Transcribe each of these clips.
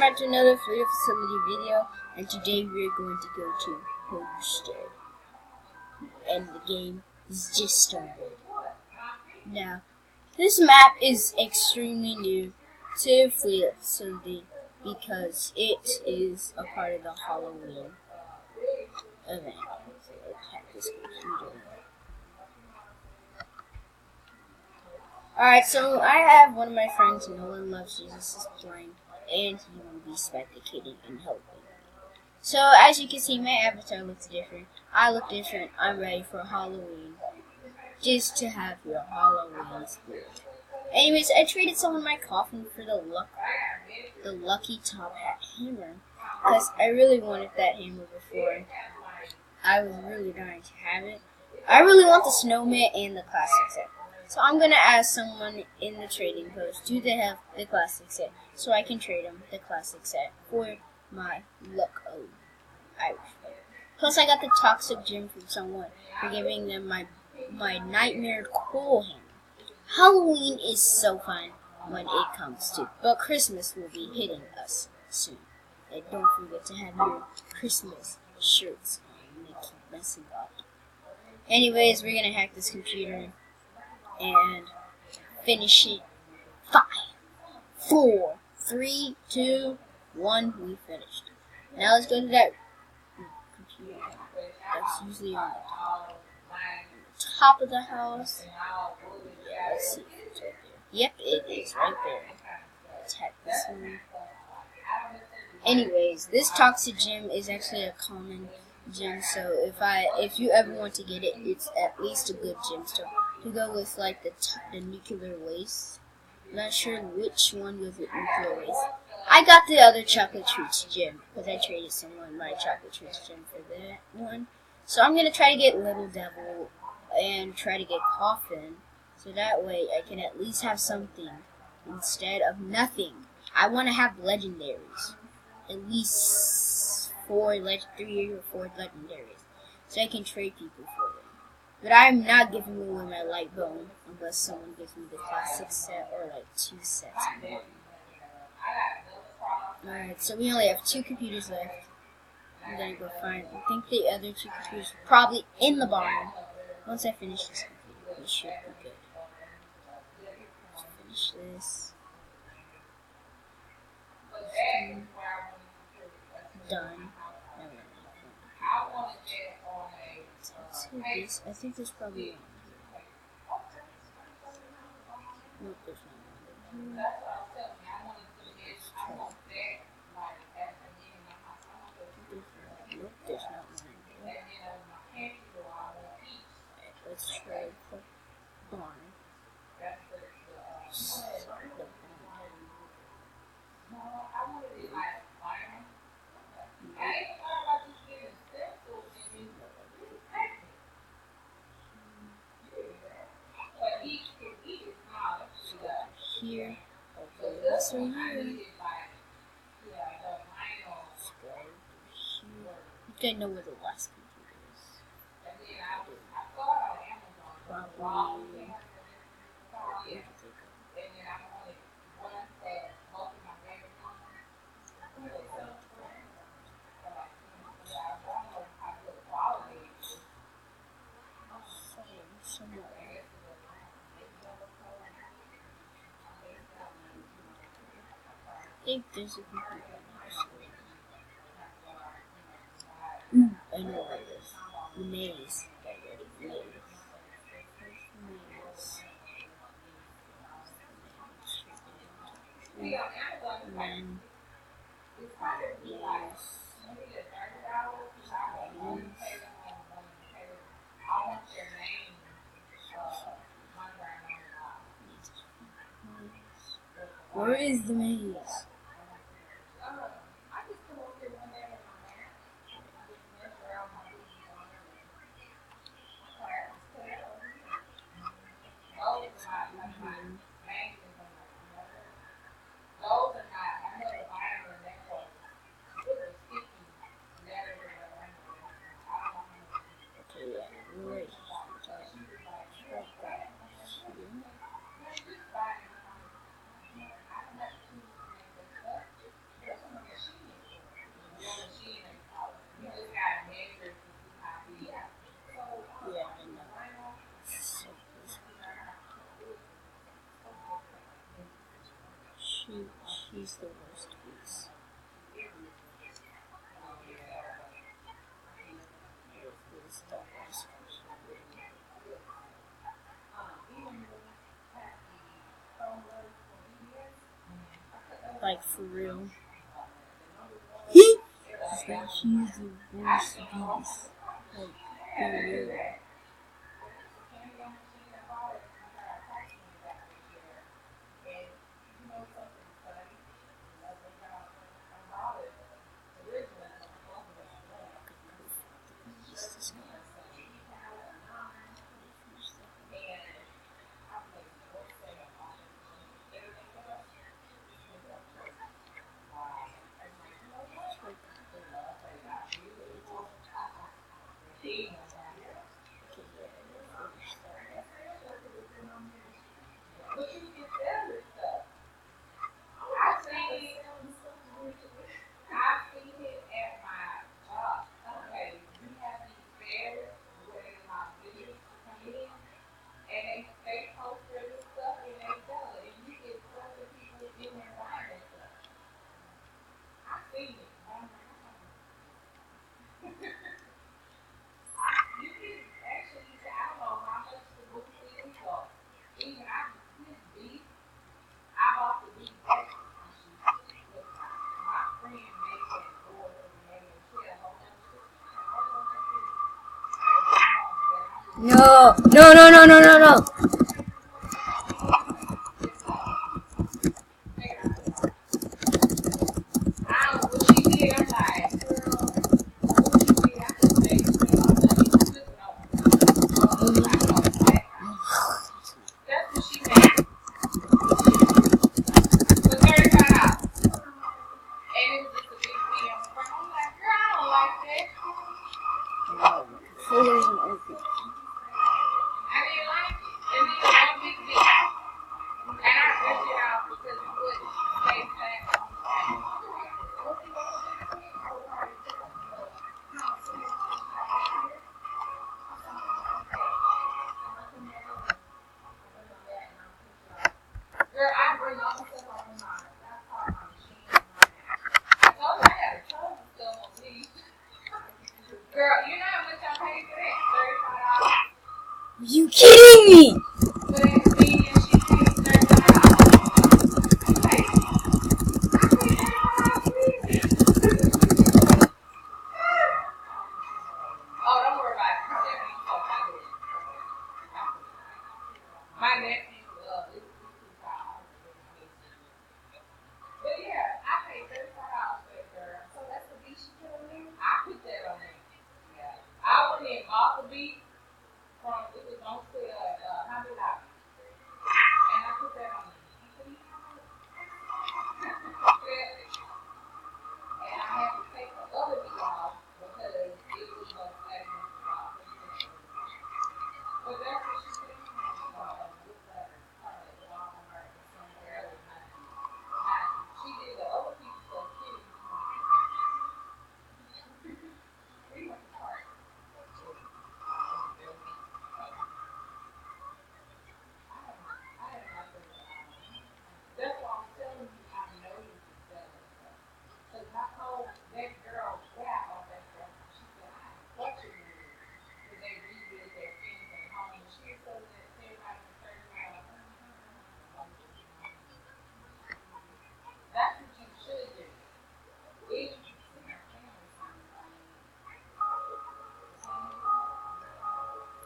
welcome back to another Freedom Facility video, and today we're going to go to Homestead, and the game is just started. Now, this map is extremely new to Freedom Facility because it is a part of the Halloween event. So let's hack this computer. Alright, so I have one of my friends, Nolan Loves Jesus, is playing, and he will be spectating and helping me. So, as you can see, my avatar looks different. I look different. I'm ready for Halloween. Just to have your Halloween spirit. Anyways, I traded someone my coffin for the lucky top hat hammer, because I really wanted that hammer before. I was really dying to have it. I really want the snowman and the classic set. So I'm going to ask someone in the trading post, do they have the classic set? So I can trade them the classic set for my luck of Irish. Plus I got the toxic gem from someone for giving them my nightmare coal hammer. Halloween is so fun when it comes to, but Christmas will be hitting us soon. And don't forget to have your Christmas shirts on. They keep messing up. Anyways, we're going to hack this computer and finish it. 5, 4, 3, 2, 1. We finished. Now let's go to that computer that's usually on the top of the house. Yeah, let's see if it's right there. Yep, it is right there. Let's hack this one. Anyways, this toxic gem is actually a common gem, so if you ever want to get it, it's at least a good gemstone to go with, like the nuclear waste. I'm not sure which one goes with nuclear waste. I got the other chocolate treats gem because I traded someone my chocolate treats gem for that one. So I'm gonna try to get Little Devil and try to get Coffin, so that way I can at least have something instead of nothing. I want to have legendaries, at least 3 or 4 legendaries, so I can trade people for them. But I'm not giving away my light bone unless someone gives me the classic set or like 2 sets in one. Alright, so we only have 2 computers left. I'm gonna go find, I think the other 2 computers are probably in the barn. Once I finish this computer, we should be good. Let's finish this. Done. This, I think there's probably one here. Nope, there's not one here. Let's try. Nope, there's not one here. Right, let's try the barn. Here, okay, this right here. Let's go here. I think I know where the last computer is. Probably. Where did they go? Somewhere. I think there's a computer. I know where it is. The maze. The maze. And then where is the maze? She's the worst piece. Like, for real. It's like she's the worst piece. Like, for real. No, no, no, no, no, no, no. Are you kidding me?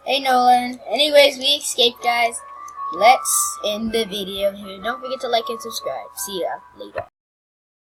Hey Nolan. Anyways, we escaped, guys. Let's end the video here. Don't forget to like and subscribe. See ya later.